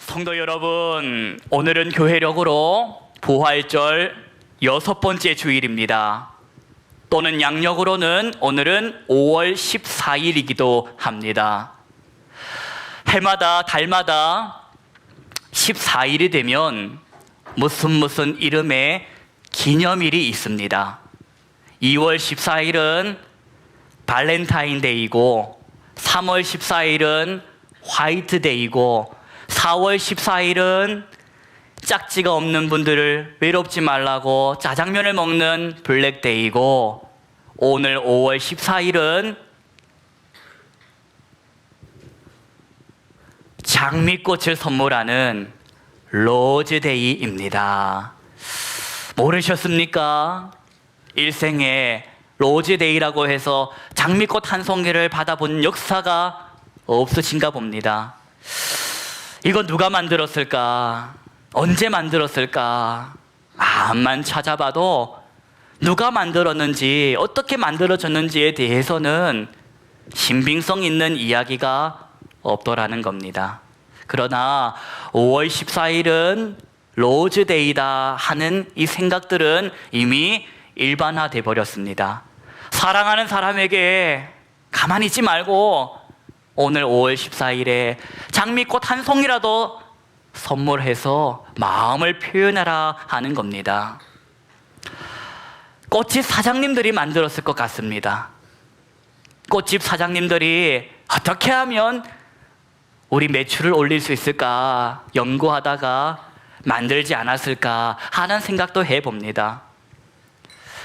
성도 여러분, 오늘은 교회력으로 부활절 6번째 주일입니다. 또는 양력으로는 오늘은 5월 14일이기도 합니다. 해마다 달마다 14일이 되면 무슨 이름의 기념일이 있습니다. 2월 14일은 발렌타인데이고 3월 14일은 화이트데이고 4월 14일은 짝지가 없는 분들을 외롭지 말라고 짜장면을 먹는 블랙데이고 오늘 5월 14일은 장미꽃을 선물하는 로즈데이입니다. 모르셨습니까? 일생에 로즈데이라고 해서 장미꽃 한 송이를 받아본 역사가 없으신가 봅니다. 이거 누가 만들었을까? 언제 만들었을까? 암만 찾아봐도 누가 만들었는지 어떻게 만들어졌는지에 대해서는 신빙성 있는 이야기가 없더라는 겁니다. 그러나 5월 14일은 로즈데이다 하는 이 생각들은 이미 일반화돼 버렸습니다. 사랑하는 사람에게 가만히 있지 말고 오늘 5월 14일에 장미꽃 한 송이라도 선물해서 마음을 표현하라 하는 겁니다. 꽃집 사장님들이 만들었을 것 같습니다. 꽃집 사장님들이 어떻게 하면 우리 매출을 올릴 수 있을까 연구하다가 만들지 않았을까 하는 생각도 해봅니다.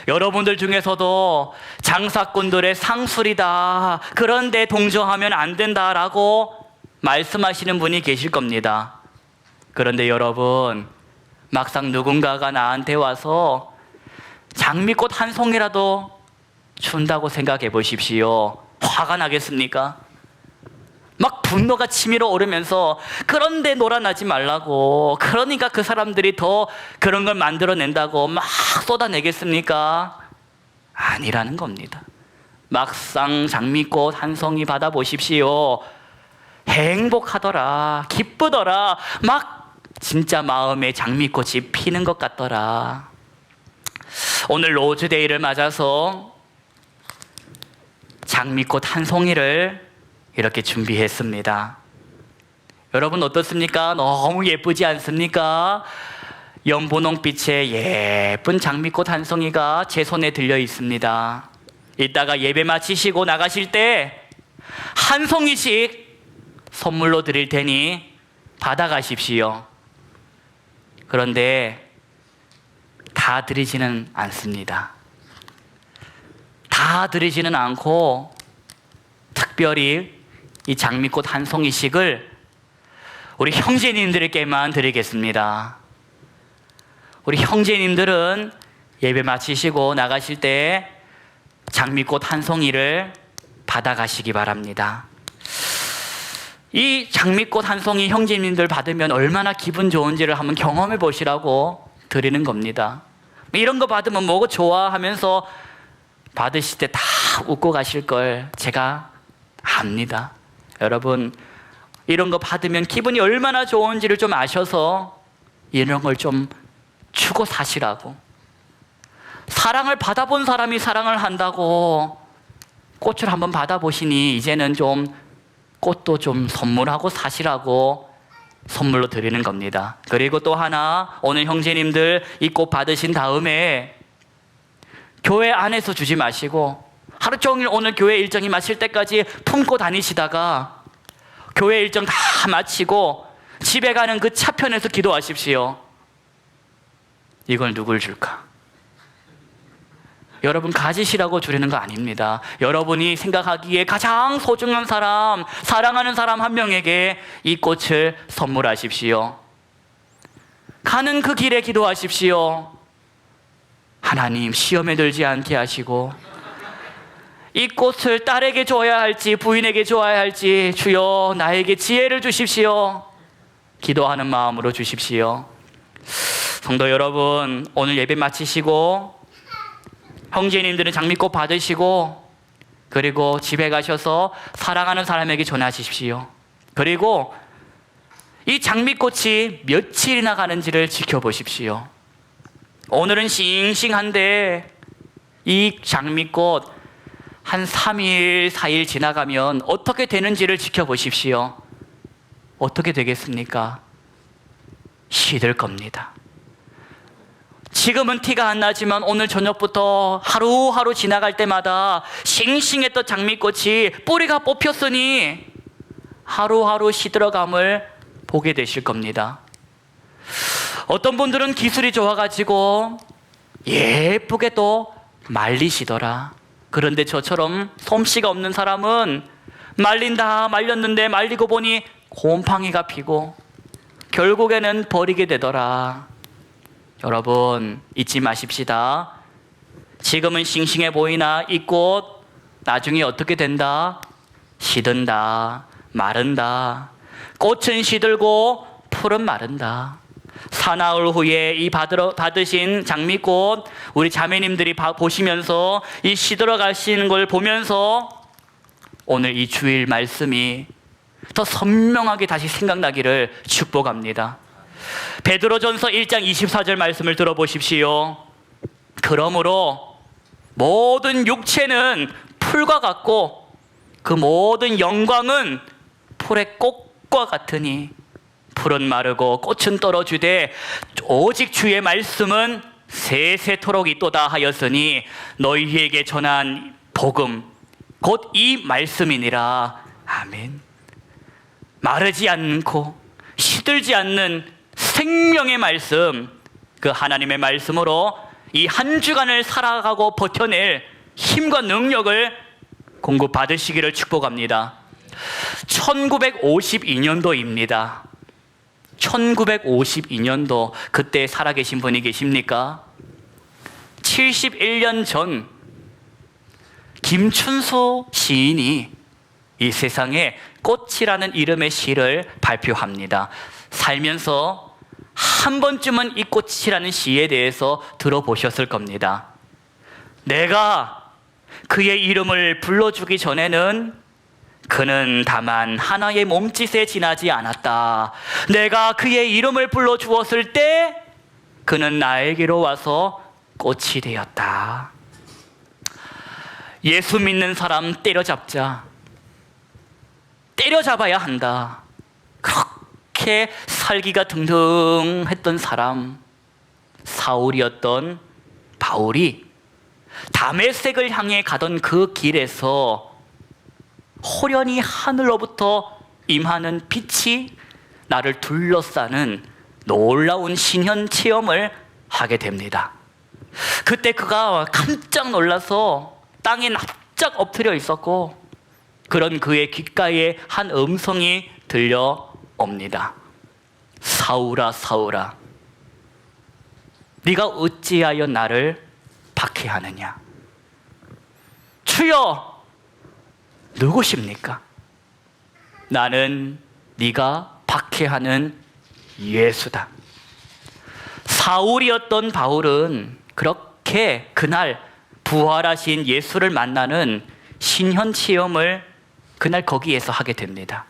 여러분들 중에서도 장사꾼들의 상술이다, 그런데 동조하면 안 된다라고 말씀하시는 분이 계실 겁니다. 그런데 여러분, 막상 누군가가 나한테 와서 장미꽃 한 송이라도 준다고 생각해 보십시오. 화가 나겠습니까? 막 분노가 치밀어 오르면서 그런데 놀아나지 말라고, 그러니까 그 사람들이 더 그런 걸 만들어낸다고 막 쏟아내겠습니까? 아니라는 겁니다. 막상 장미꽃 한 송이 받아보십시오. 행복하더라, 기쁘더라, 막 진짜 마음에 장미꽃이 피는 것 같더라. 오늘 로즈데이를 맞아서 장미꽃 한 송이를 이렇게 준비했습니다. 여러분 어떻습니까? 너무 예쁘지 않습니까? 연분홍빛의 예쁜 장미꽃 한 송이가 제 손에 들려 있습니다. 이따가 예배 마치시고 나가실 때 한 송이씩 선물로 드릴 테니 받아가십시오. 그런데 다 드리지는 않습니다. 다 드리지는 않고 특별히 이 장미꽃 한 송이씩을 우리 형제님들에게만 드리겠습니다. 우리 형제님들은 예배 마치시고 나가실 때 장미꽃 한 송이를 받아가시기 바랍니다. 이 장미꽃 한 송이 형제님들 받으면 얼마나 기분 좋은지를 한번 경험해 보시라고 드리는 겁니다. 이런 거 받으면 뭐고 좋아 하면서 받으실 때 다 웃고 가실 걸 제가 압니다. 여러분, 이런 거 받으면 기분이 얼마나 좋은지를 좀 아셔서 이런 걸 좀 주고 사시라고. 사랑을 받아본 사람이 사랑을 한다고 꽃을 한번 받아보시니 이제는 좀 꽃도 좀 선물하고 사시라고 선물로 드리는 겁니다. 그리고 또 하나, 오늘 형제님들 이 꽃 받으신 다음에 교회 안에서 주지 마시고 하루 종일 오늘 교회 일정이 마칠 때까지 품고 다니시다가 교회 일정 다 마치고 집에 가는 그 차편에서 기도하십시오. 이걸 누굴 줄까? 여러분 가지시라고 주려는 거 아닙니다. 여러분이 생각하기에 가장 소중한 사람, 사랑하는 사람 한 명에게 이 꽃을 선물하십시오. 가는 그 길에 기도하십시오. 하나님, 시험에 들지 않게 하시고 이 꽃을 딸에게 줘야 할지 부인에게 줘야 할지 주여 나에게 지혜를 주십시오. 기도하는 마음으로 주십시오. 성도 여러분, 오늘 예배 마치시고 형제님들은 장미꽃 받으시고 그리고 집에 가셔서 사랑하는 사람에게 전하십시오. 그리고 이 장미꽃이 며칠이나 가는지를 지켜보십시오. 오늘은 싱싱한데 이 장미꽃 한 3일, 4일 지나가면 어떻게 되는지를 지켜보십시오. 어떻게 되겠습니까? 시들 겁니다. 지금은 티가 안 나지만 오늘 저녁부터 하루하루 지나갈 때마다 싱싱했던 장미꽃이 뿌리가 뽑혔으니 하루하루 시들어감을 보게 되실 겁니다. 어떤 분들은 기술이 좋아가지고 예쁘게 또 말리시더라. 그런데 저처럼 솜씨가 없는 사람은 말린다 말렸는데 말리고 보니 곰팡이가 피고 결국에는 버리게 되더라. 여러분 잊지 마십시다. 지금은 싱싱해 보이나 이 꽃 나중에 어떻게 된다? 시든다, 마른다. 꽃은 시들고 풀은 마른다. 사나흘 후에 이 받으신 장미꽃 우리 자매님들이 보시면서 이 시들어 가시는 걸 보면서 오늘 이 주일 말씀이 더 선명하게 다시 생각나기를 축복합니다. 베드로전서 1장 24절 말씀을 들어보십시오. 그러므로 모든 육체는 풀과 같고 그 모든 영광은 풀의 꽃과 같으니 풀은 마르고 꽃은 떨어지되 오직 주의 말씀은 세세토록 있도다 하였으니 너희에게 전한 복음 곧 이 말씀이니라. 아멘. 마르지 않고 시들지 않는 생명의 말씀, 그 하나님의 말씀으로 이 한 주간을 살아가고 버텨낼 힘과 능력을 공급받으시기를 축복합니다. 1952년도입니다. 1952년도 그때 살아계신 분이 계십니까? 71년 전 김춘수 시인이 이 세상에 꽃이라는 이름의 시를 발표합니다. 살면서 한 번쯤은 이 꽃이라는 시에 대해서 들어보셨을 겁니다. 내가 그의 이름을 불러주기 전에는 그는 다만 하나의 몸짓에 지나지 않았다. 내가 그의 이름을 불러주었을 때 그는 나에게로 와서 꽃이 되었다. 예수 믿는 사람 때려잡자. 때려잡아야 한다. 그렇게 살기가 등등했던 사람, 사울이었던 바울이 다메섹을 향해 가던 그 길에서 호련히 하늘로부터 임하는 빛이 나를 둘러싸는 놀라운 신현 체험을 하게 됩니다. 그때 그가 깜짝 놀라서 땅에 납작 엎드려 있었고, 그런 그의 귓가에 한 음성이 들려옵니다. 사울아 사울아, 네가 어찌하여 나를 박해하느냐? 주여, 누구십니까? 나는 네가 박해하는 예수다. 사울이었던 바울은 그렇게 그날 부활하신 예수를 만나는 신현 체험을 그날 거기에서 하게 됩니다.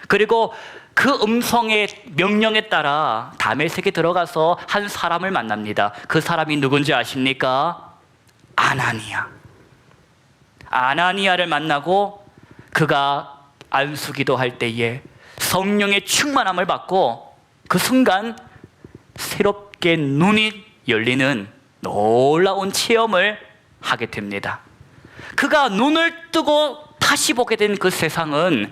그리고 그 음성의 명령에 따라 다메섹에 들어가서 한 사람을 만납니다. 그 사람이 누군지 아십니까? 아나니아. 아나니아를 만나고 그가 안수기도 할 때에 성령의 충만함을 받고 그 순간 새롭게 눈이 열리는 놀라운 체험을 하게 됩니다. 그가 눈을 뜨고 다시 보게 된 그 세상은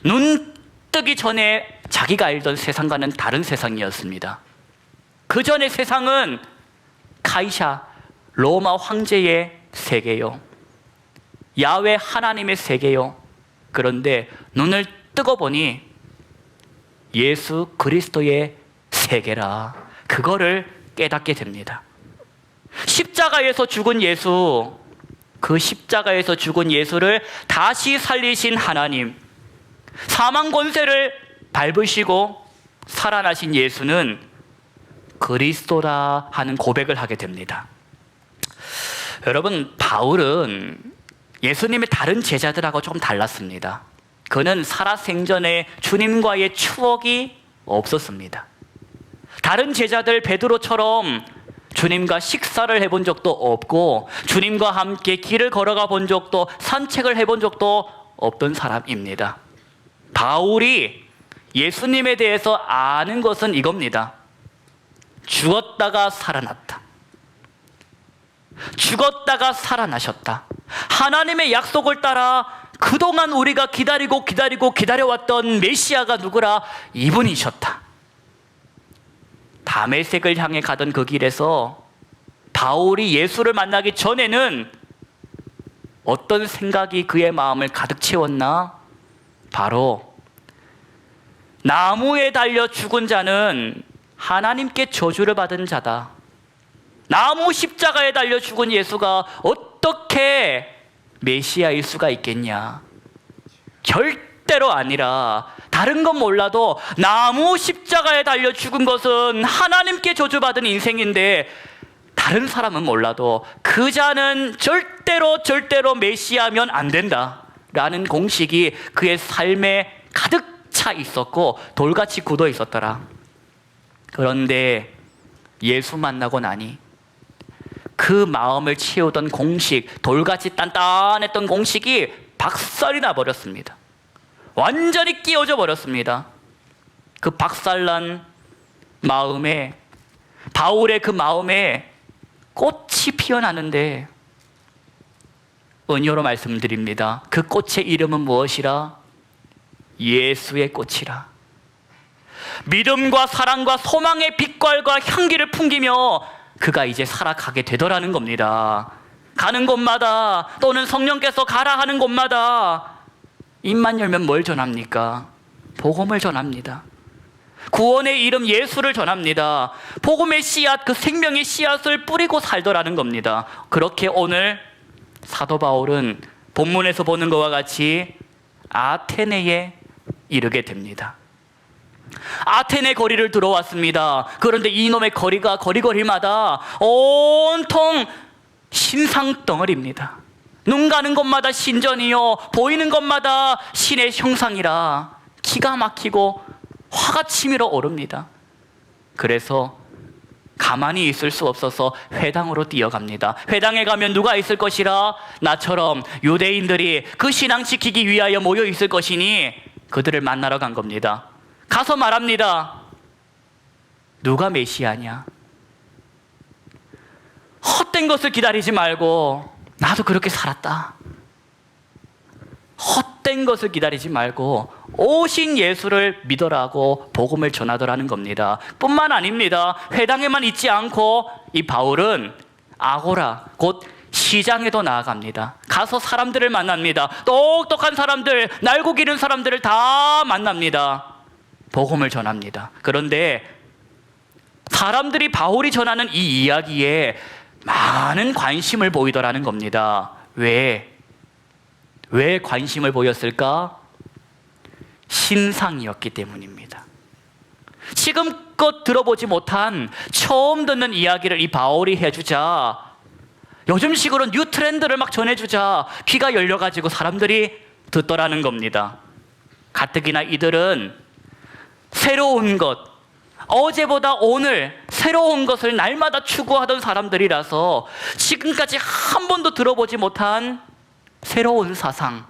눈 뜨기 전에 자기가 알던 세상과는 다른 세상이었습니다. 그 전의 세상은 카이사, 로마 황제의 세계요, 야훼 하나님의 세계요. 그런데 눈을 뜨고 보니 예수 그리스도의 세계라, 그거를 깨닫게 됩니다. 십자가에서 죽은 예수, 그 십자가에서 죽은 예수를 다시 살리신 하나님, 사망 권세를 밟으시고 살아나신 예수는 그리스도라 하는 고백을 하게 됩니다. 여러분, 바울은 예수님의 다른 제자들하고 조금 달랐습니다. 그는 살아생전에 주님과의 추억이 없었습니다. 다른 제자들 베드로처럼 주님과 식사를 해본 적도 없고 주님과 함께 길을 걸어가 본 적도 산책을 해본 적도 없던 사람입니다. 바울이 예수님에 대해서 아는 것은 이겁니다. 죽었다가 살아났다. 죽었다가 살아나셨다. 하나님의 약속을 따라 그동안 우리가 기다려왔던 메시아가 누구라? 이분이셨다. 다메섹을 향해 가던 그 길에서 바울이 예수를 만나기 전에는 어떤 생각이 그의 마음을 가득 채웠나? 바로 나무에 달려 죽은 자는 하나님께 저주를 받은 자다. 나무 십자가에 달려 죽은 예수가 어떻게 메시아일 수가 있겠냐? 절대로 아니라, 다른 건 몰라도 나무 십자가에 달려 죽은 것은 하나님께 저주받은 인생인데, 다른 사람은 몰라도 그 자는 절대로 메시아면 안 된다 라는 공식이 그의 삶에 가득 차 있었고 돌같이 굳어 있었더라. 그런데 예수 만나고 나니 그 마음을 채우던 공식, 돌같이 단단했던 공식이 박살이 나버렸습니다. 완전히 끼어져 버렸습니다. 그 박살난 마음에, 바울의 그 마음에 꽃이 피어나는데, 은혜로 말씀드립니다. 그 꽃의 이름은 무엇이라? 예수의 꽃이라. 믿음과 사랑과 소망의 빛깔과 향기를 풍기며 그가 이제 살아가게 되더라는 겁니다. 가는 곳마다, 또는 성령께서 가라 하는 곳마다 입만 열면 뭘 전합니까? 복음을 전합니다. 구원의 이름 예수를 전합니다. 복음의 씨앗, 그 생명의 씨앗을 뿌리고 살더라는 겁니다. 그렇게 오늘 사도 바울은 본문에서 보는 것과 같이 아테네에 이르게 됩니다. 아테네 거리를 들어왔습니다. 그런데 이놈의 거리가 거리마다 온통 신상 덩어리입니다. 눈 가는 곳마다 신전이요, 보이는 곳마다 신의 형상이라 기가 막히고 화가 치밀어 오릅니다. 그래서 가만히 있을 수 없어서 회당으로 뛰어갑니다. 회당에 가면 누가 있을 것이라? 나처럼 유대인들이 그 신앙 지키기 위하여 모여 있을 것이니 그들을 만나러 간 겁니다. 가서 말합니다. 누가 메시아냐? 헛된 것을 기다리지 말고, 나도 그렇게 살았다. 헛된 것을 기다리지 말고 오신 예수를 믿어라고 복음을 전하더라는 겁니다. 뿐만 아닙니다. 회당에만 있지 않고 이 바울은 아고라, 곧 시장에도 나아갑니다. 가서 사람들을 만납니다. 똑똑한 사람들, 날고 기는 사람들을 다 만납니다. 복음을 전합니다. 그런데 사람들이 바울이 전하는 이 이야기에 많은 관심을 보이더라는 겁니다. 왜 관심을 보였을까? 신상이었기 때문입니다. 지금껏 들어보지 못한 처음 듣는 이야기를 이 바울이 해주자, 요즘식으로 뉴 트렌드를 막 전해주자 귀가 열려가지고 사람들이 듣더라는 겁니다. 가뜩이나 이들은 새로운 것, 어제보다 오늘 새로운 것을 날마다 추구하던 사람들이라서 지금까지 한 번도 들어보지 못한 새로운 사상,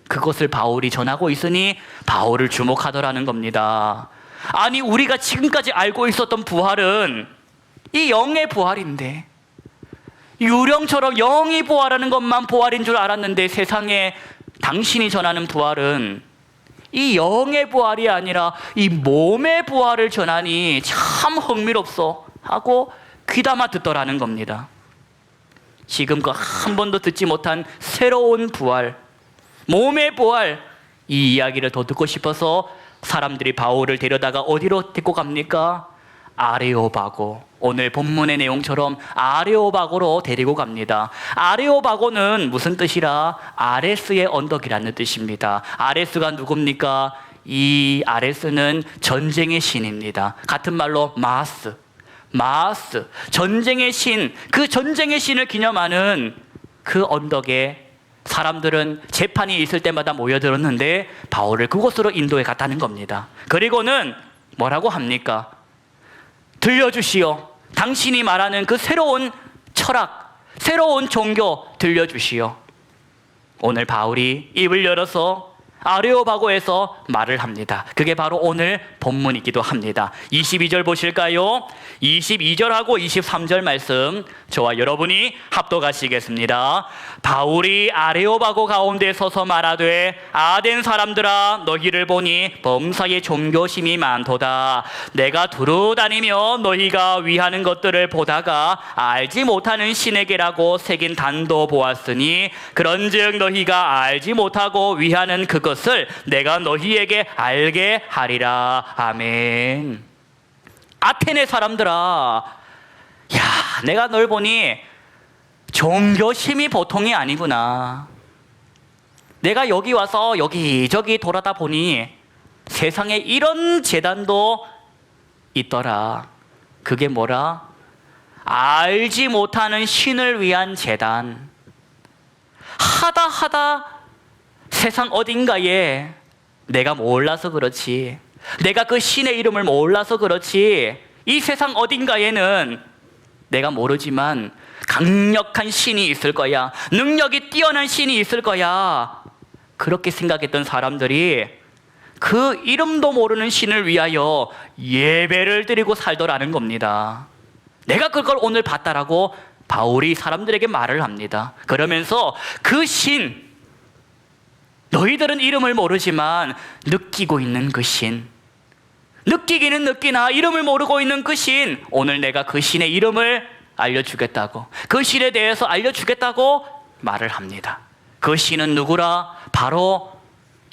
그것을 바울이 전하고 있으니 바울을 주목하더라는 겁니다. 아니, 우리가 지금까지 알고 있었던 부활은 이 영의 부활인데, 유령처럼 영이 부활하는 것만 부활인 줄 알았는데 세상에 당신이 전하는 부활은 이 영의 부활이 아니라 이 몸의 부활을 전하니 참 흥미롭소 하고 귀담아 듣더라는 겁니다. 지금껏 한 번도 듣지 못한 새로운 부활, 몸의 부활, 이 이야기를 더 듣고 싶어서 사람들이 바울을 데려다가 어디로 데리고 갑니까? 아레오바고, 오늘 본문의 내용처럼 아레오바고로 데리고 갑니다. 아레오바고는 무슨 뜻이라? 아레스의 언덕이라는 뜻입니다. 아레스가 누굽니까? 이 아레스는 전쟁의 신입니다. 같은 말로 마스, 전쟁의 신, 그 전쟁의 신을 기념하는 그 언덕에 사람들은 재판이 있을 때마다 모여들었는데 바울을 그곳으로 인도해 갔다는 겁니다. 그리고는 뭐라고 합니까? 들려주시오. 당신이 말하는 그 새로운 철학, 새로운 종교 들려주시오. 오늘 바울이 입을 열어서 아레오바고에서 말을 합니다. 그게 바로 오늘 본문이기도 합니다. 22절 보실까요? 22절하고 23절 말씀 저와 여러분이 합독하시겠습니다. 바울이 아레오바고 가운데 서서 말하되 아덴 사람들아 너희를 보니 범사에 종교심이 많도다. 내가 두루 다니며 너희가 위하는 것들을 보다가 알지 못하는 신에게라고 새긴 단도 보았으니 그런즉 너희가 알지 못하고 위하는 그것을 내가 너희에게 알게 하리라. 아멘. 아테네 사람들아, 야, 내가 널 보니 종교심이 보통이 아니구나. 내가 여기 와서 여기저기 돌아다 보니 세상에 이런 재단도 있더라. 그게 뭐라? 알지 못하는 신을 위한 재단. 하다 세상 어딘가에 내가 몰라서 그렇지, 내가 그 신의 이름을 몰라서 그렇지, 이 세상 어딘가에는 내가 모르지만 강력한 신이 있을 거야, 능력이 뛰어난 신이 있을 거야. 그렇게 생각했던 사람들이 그 이름도 모르는 신을 위하여 예배를 드리고 살더라는 겁니다. 내가 그걸 오늘 봤다라고 바울이 사람들에게 말을 합니다. 그러면서 그 신, 너희들은 이름을 모르지만 느끼고 있는 그 신, 느끼기는 느끼나 이름을 모르고 있는 그 신, 오늘 내가 그 신의 이름을 알려주겠다고, 그 신에 대해서 알려주겠다고 말을 합니다. 그 신은 누구라? 바로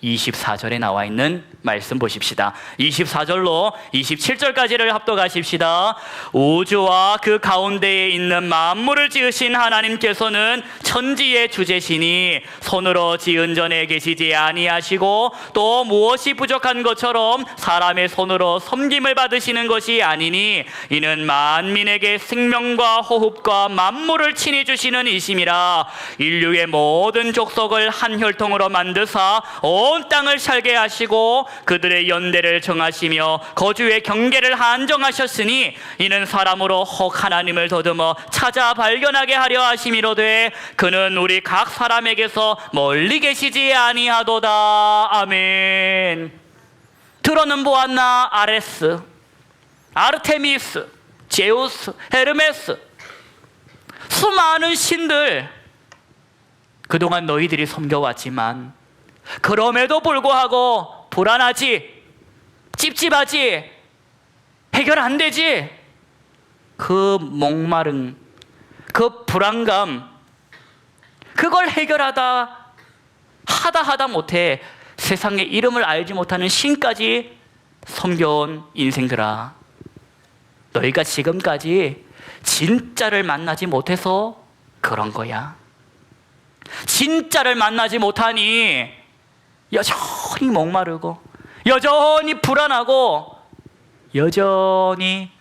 24절에 나와 있는 말씀 보십시다. 24절로 27절까지를 합독하십시다. 우주와 그 가운데에 있는 만물을 지으신 하나님께서는 천지의 주제시니 손으로 지은 전에 계시지 아니하시고 또 무엇이 부족한 것처럼 사람의 손으로 섬김을 받으시는 것이 아니니 이는 만민에게 생명과 호흡과 만물을 친히 주시는 이심이라. 인류의 모든 족속을 한 혈통으로 만드사 온 땅을 살게 하시고 그들의 연대를 정하시며 거주의 경계를 한정하셨으니 이는 사람으로 혹 하나님을 더듬어 찾아 발견하게 하려 하심이로되 그는 우리 각 사람에게서 멀리 계시지 아니하도다. 아멘. 들어는 보았나? 아레스, 아르테미스, 제우스, 헤르메스, 수많은 신들 그동안 너희들이 섬겨왔지만 그럼에도 불구하고 불안하지, 찝찝하지, 해결 안 되지. 그 목마름, 그 불안감, 그걸 해결하다 하다 못해 세상의 이름을 알지 못하는 신까지 섬겨온 인생들아, 너희가 지금까지 진짜를 만나지 못해서 그런 거야. 진짜를 만나지 못하니 여전히 목마르고 여전히 불안하고 여전히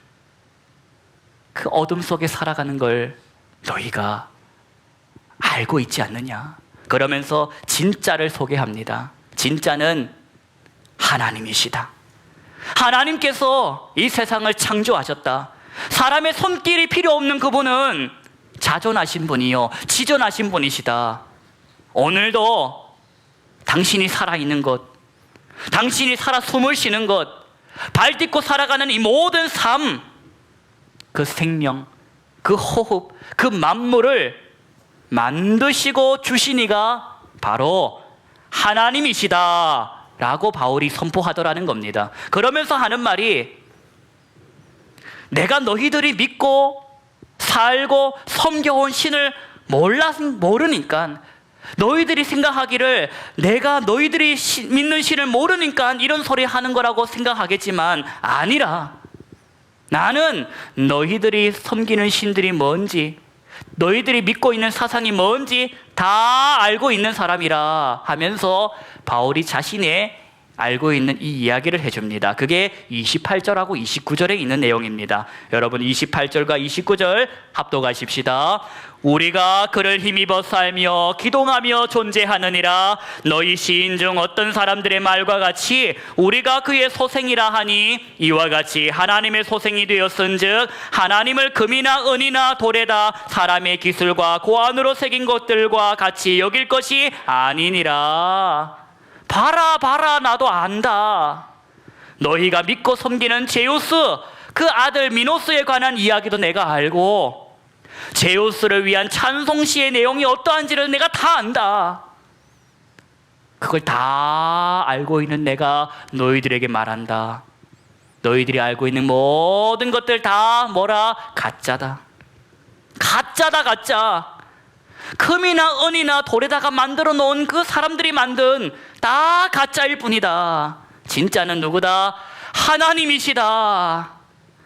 그 어둠 속에 살아가는 걸 너희가 알고 있지 않느냐. 그러면서 진짜를 소개합니다. 진짜는 하나님이시다. 하나님께서 이 세상을 창조하셨다. 사람의 손길이 필요 없는 그분은 자존하신 분이요 지존하신 분이시다. 오늘도 당신이 살아있는 것, 당신이 살아 숨을 쉬는 것, 발 딛고 살아가는 이 모든 삶, 그 생명, 그 호흡, 그 만물을 만드시고 주신 이가 바로 하나님이시다 라고 바울이 선포하더라는 겁니다. 그러면서 하는 말이, 내가 너희들이 믿고 살고 섬겨온 신을 모르니까, 너희들이 생각하기를 내가 너희들이 믿는 신을 모르니까 이런 소리 하는 거라고 생각하겠지만 아니라, 나는 너희들이 섬기는 신들이 뭔지, 너희들이 믿고 있는 사상이 뭔지 다 알고 있는 사람이라 하면서 바울이 자신의 알고 있는 이 이야기를 해줍니다. 그게 28절하고 29절에 있는 내용입니다. 여러분 28절과 29절 합독하십시다. 우리가 그를 힘입어 살며 기동하며 존재하느니라. 너희 시인 중 어떤 사람들의 말과 같이 우리가 그의 소생이라 하니 이와 같이 하나님의 소생이 되었은즉 하나님을 금이나 은이나 돌에다 사람의 기술과 고안으로 새긴 것들과 같이 여길 것이 아니니라. 봐라 나도 안다. 너희가 믿고 섬기는 제우스 그 아들 미노스에 관한 이야기도 내가 알고 제우스를 위한 찬송시의 내용이 어떠한지를 내가 다 안다. 그걸 다 알고 있는 내가 너희들에게 말한다. 너희들이 알고 있는 모든 것들 다 뭐라? 가짜다. 가짜. 금이나 은이나 돌에다가 만들어 놓은 그 사람들이 만든 다 가짜일 뿐이다. 진짜는 누구다? 하나님이시다.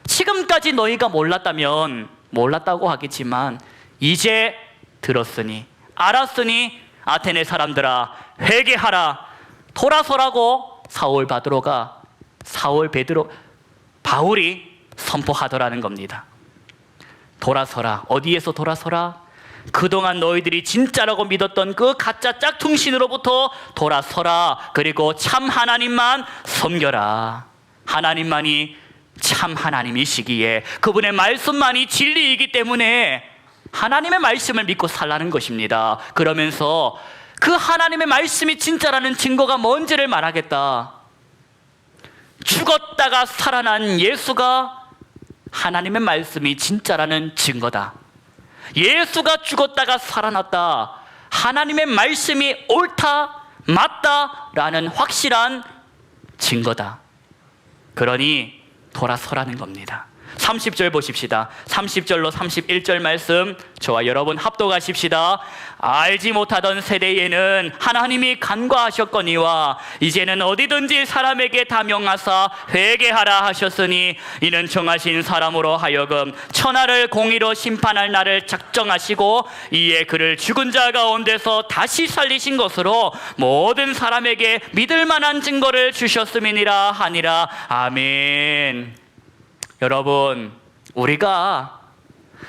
지금까지 너희가 몰랐다고 하겠지만 이제 들었으니 알았으니 아테네 사람들아 회개하라. 돌아서라고 바울이 선포하더라는 겁니다. 돌아서라. 어디에서 돌아서라? 그동안 너희들이 진짜라고 믿었던 그 가짜 짝퉁신으로부터 돌아서라. 그리고 참 하나님만 섬겨라. 하나님만이 참 하나님이시기에 그분의 말씀만이 진리이기 때문에 하나님의 말씀을 믿고 살라는 것입니다. 그러면서 그 하나님의 말씀이 진짜라는 증거가 뭔지를 말하겠다. 죽었다가 살아난 예수가 하나님의 말씀이 진짜라는 증거다. 예수가 죽었다가 살아났다. 하나님의 말씀이 옳다, 맞다라는 확실한 증거다. 그러니 돌아서라는 겁니다. 30절 보십시다. 30절로 31절 말씀 저와 여러분 합독하십시다. 알지 못하던 세대에는 하나님이 간과하셨거니와 이제는 어디든지 사람에게 다 명하사 회개하라 하셨으니 이는 정하신 사람으로 하여금 천하를 공의로 심판할 날을 작정하시고 이에 그를 죽은 자 가운데서 다시 살리신 것으로 모든 사람에게 믿을 만한 증거를 주셨음이니라 하니라. 아멘. 여러분, 우리가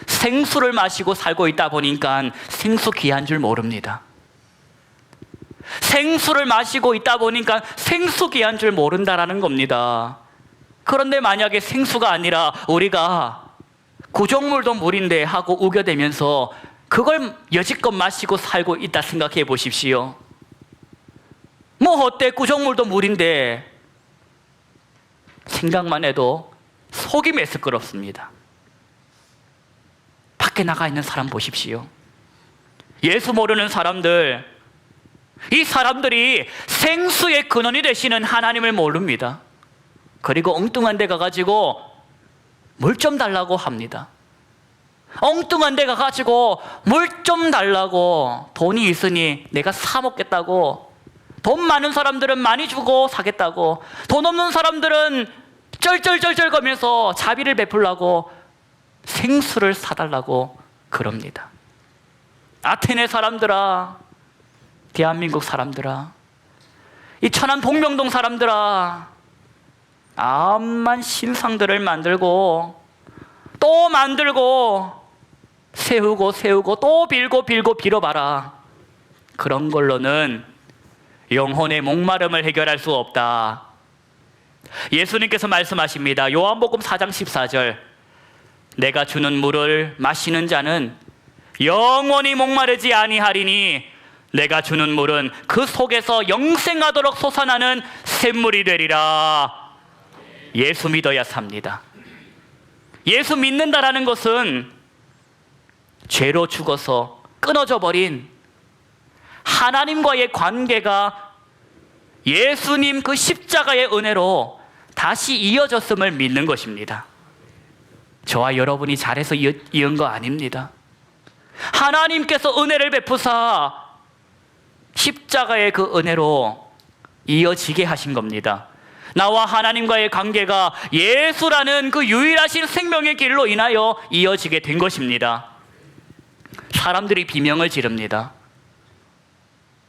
생수를 마시고 살고 있다 보니까 생수 귀한 줄 모릅니다. 생수를 마시고 있다 보니까 생수 귀한 줄 모른다라는 겁니다. 그런데 만약에 생수가 아니라 우리가 구정물도 물인데 하고 우겨대면서 그걸 여지껏 마시고 살고 있다 생각해 보십시오. 뭐 어때? 구정물도 물인데. 생각만 해도 속이 메스끄럽습니다. 밖에 나가 있는 사람 보십시오. 예수 모르는 사람들, 이 사람들이 생수의 근원이 되시는 하나님을 모릅니다. 그리고 엉뚱한 데 가가지고 물 좀 달라고 합니다. 엉뚱한 데 가가지고 물 좀 달라고, 돈이 있으니 내가 사 먹겠다고, 돈 많은 사람들은 많이 주고 사겠다고, 돈 없는 사람들은 쩔쩔쩔쩔 거면서 자비를 베풀라고 생수를 사달라고 그럽니다. 아테네 사람들아, 대한민국 사람들아, 이 천안 동명동 사람들아, 암만 신상들을 만들고 또 만들고 세우고 또 빌고 빌어봐라. 그런 걸로는 영혼의 목마름을 해결할 수 없다. 예수님께서 말씀하십니다. 요한복음 4장 14절, 내가 주는 물을 마시는 자는 영원히 목마르지 아니하리니 내가 주는 물은 그 속에서 영생하도록 솟아나는 샘물이 되리라. 예수 믿어야 삽니다. 예수 믿는다라는 것은 죄로 죽어서 끊어져 버린 하나님과의 관계가 예수님 그 십자가의 은혜로 다시 이어졌음을 믿는 것입니다. 저와 여러분이 잘해서 이은 거 아닙니다. 하나님께서 은혜를 베푸사 십자가의 그 은혜로 이어지게 하신 겁니다. 나와 하나님과의 관계가 예수라는 그 유일하신 생명의 길로 인하여 이어지게 된 것입니다. 사람들이 비명을 지릅니다.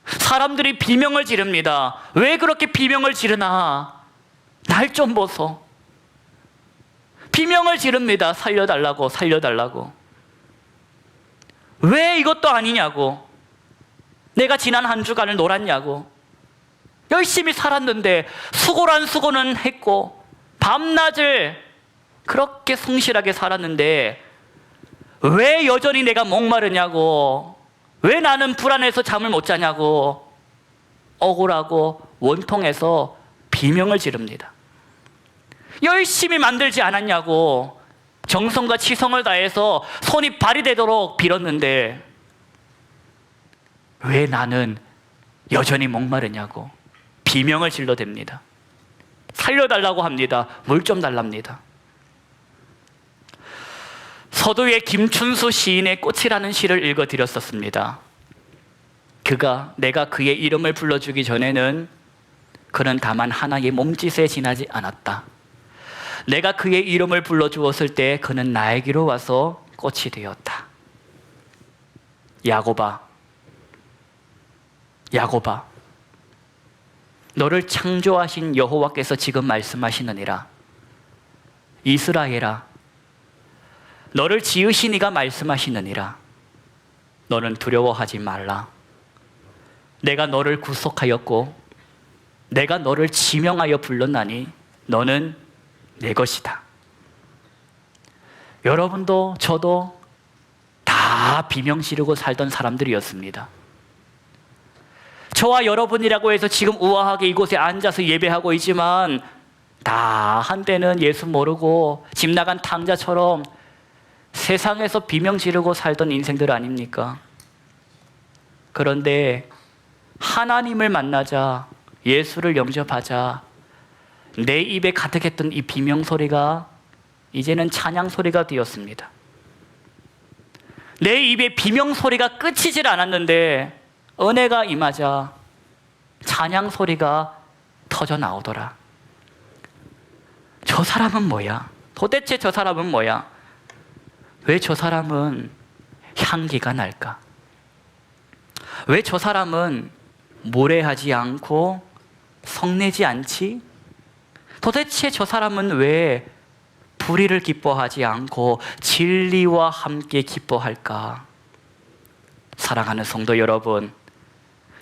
사람들이 비명을 지릅니다. 왜 그렇게 비명을 지르나? 날 좀 보소. 비명을 지릅니다. 살려달라고, 살려달라고. 왜 이것도 아니냐고. 내가 지난 한 주간을 놀았냐고. 열심히 살았는데 수고란 수고는 했고 밤낮을 그렇게 성실하게 살았는데 왜 여전히 내가 목마르냐고. 왜 나는 불안해서 잠을 못 자냐고. 억울하고 원통해서 비명을 지릅니다. 열심히 만들지 않았냐고. 정성과 치성을 다해서 손이 발이 되도록 빌었는데 왜 나는 여전히 목마르냐고 비명을 질러댑니다. 살려달라고 합니다. 물 좀 달랍니다. 서두에 김춘수 시인의 꽃이라는 시를 읽어드렸었습니다. 내가 그의 이름을 불러주기 전에는 그는 다만 하나의 몸짓에 지나지 않았다. 내가 그의 이름을 불러주었을 때 그는 나에게로 와서 꽃이 되었다. 야곱아, 야곱아, 너를 창조하신 여호와께서 지금 말씀하시느니라. 이스라엘아, 너를 지으신 이가 말씀하시느니라. 너는 두려워하지 말라. 내가 너를 구속하였고 내가 너를 지명하여 불렀나니 너는 내 것이다. 여러분도 저도 다 비명 지르고 살던 사람들이었습니다. 저와 여러분이라고 해서 지금 우아하게 이곳에 앉아서 예배하고 있지만 다 한때는 예수 모르고 집 나간 탕자처럼 세상에서 비명 지르고 살던 인생들 아닙니까? 그런데 하나님을 만나자, 예수를 영접하자 내 입에 가득했던 이 비명 소리가 이제는 찬양 소리가 되었습니다. 내 입에 비명 소리가 끝이질 않았는데 은혜가 임하자 찬양 소리가 터져 나오더라. 저 사람은 뭐야? 도대체 저 사람은 뭐야? 왜 저 사람은 향기가 날까? 왜 저 사람은 무례하지 않고 성내지 않지? 도대체 저 사람은 왜 불의를 기뻐하지 않고 진리와 함께 기뻐할까? 사랑하는 성도 여러분,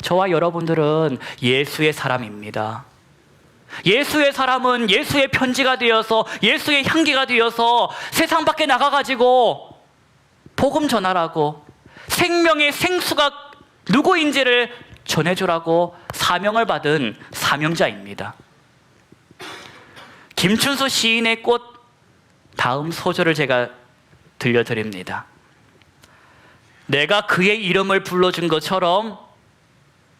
저와 여러분들은 예수의 사람입니다. 예수의 사람은 예수의 편지가 되어서 예수의 향기가 되어서 세상 밖에 나가가지고 복음 전하라고, 생명의 생수가 누구인지를 전해주라고 사명을 받은 사명자입니다. 김춘수 시인의 꽃 다음 소절을 제가 들려드립니다. 내가 그의 이름을 불러준 것처럼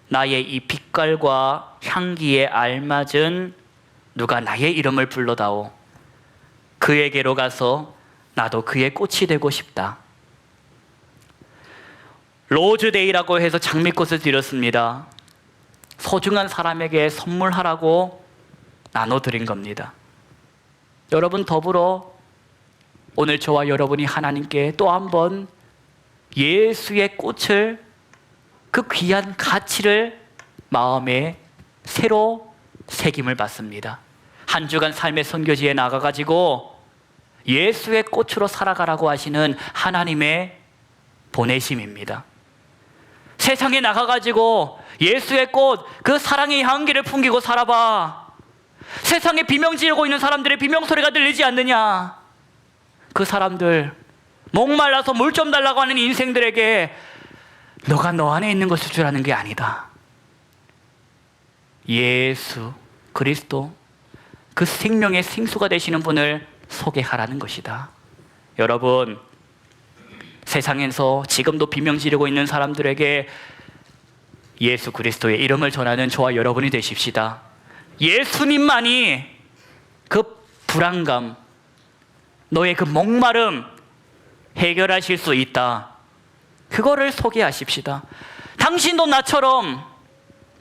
나의 이 빛깔과 향기에 알맞은 누가 나의 이름을 불러다오. 그에게로 가서 나도 그의 꽃이 되고 싶다. 로즈데이라고 해서 장미꽃을 드렸습니다. 소중한 사람에게 선물하라고 나눠드린 겁니다. 여러분, 더불어 오늘 저와 여러분이 하나님께 또 한 번 예수의 꽃을, 그 귀한 가치를 마음에 새로 새김을 받습니다. 한 주간 삶의 선교지에 나가가지고 예수의 꽃으로 살아가라고 하시는 하나님의 보내심입니다. 세상에 나가가지고 예수의 꽃, 그 사랑의 향기를 풍기고 살아봐. 세상에 비명 지르고 있는 사람들의 비명 소리가 들리지 않느냐? 그 사람들, 목말라서 물 좀 달라고 하는 인생들에게 너가 너 안에 있는 것을 주라는 게 아니다. 예수 그리스도, 그 생명의 생수가 되시는 분을 소개하라는 것이다. 여러분, 세상에서 지금도 비명 지르고 있는 사람들에게 예수 그리스도의 이름을 전하는 저와 여러분이 되십시다. 예수님만이 그 불안감, 너의 그 목마름 해결하실 수 있다. 그거를 소개하십시다. 당신도 나처럼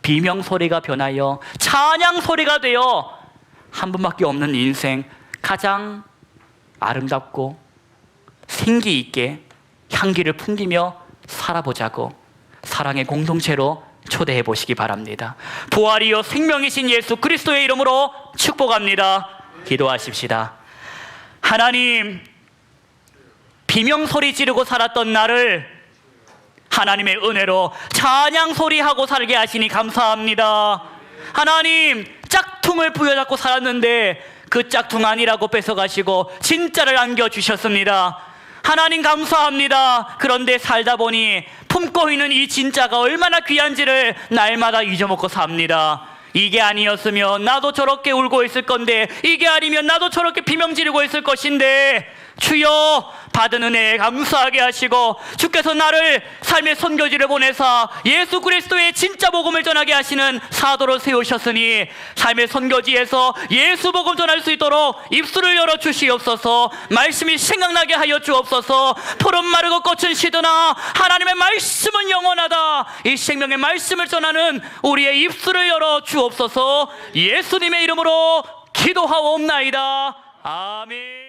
비명 소리가 변하여 찬양 소리가 되어 한 분밖에 없는 인생, 가장 아름답고 생기 있게 향기를 풍기며 살아보자고, 사랑의 공동체로 초대해 보시기 바랍니다. 부활이요 생명이신 예수 그리스도의 이름으로 축복합니다. 기도하십시다. 하나님, 비명소리 지르고 살았던 나를 하나님의 은혜로 찬양 소리하고 살게 하시니 감사합니다. 하나님, 짝퉁을 부여잡고 살았는데 그 짝퉁 아니라고 뺏어가시고 진짜를 안겨주셨습니다. 하나님 감사합니다. 그런데 살다 보니 품고 있는 이 진짜가 얼마나 귀한지를 날마다 잊어먹고 삽니다. 이게 아니었으면 나도 저렇게 울고 있을 건데, 이게 아니면 나도 저렇게 비명 지르고 있을 것인데, 주여 받은 은혜에 감사하게 하시고 주께서 나를 삶의 선교지를 보내사 예수 그리스도의 진짜 복음을 전하게 하시는 사도로 세우셨으니 삶의 선교지에서 예수 복음 전할 수 있도록 입술을 열어 주시옵소서. 말씀이 생각나게 하여 주옵소서. 푸른 마르고 꽃은 시드나 하나님의 말씀은 영원하다. 이 생명의 말씀을 전하는 우리의 입술을 열어 주옵소서. 예수님의 이름으로 기도하옵나이다. 아멘.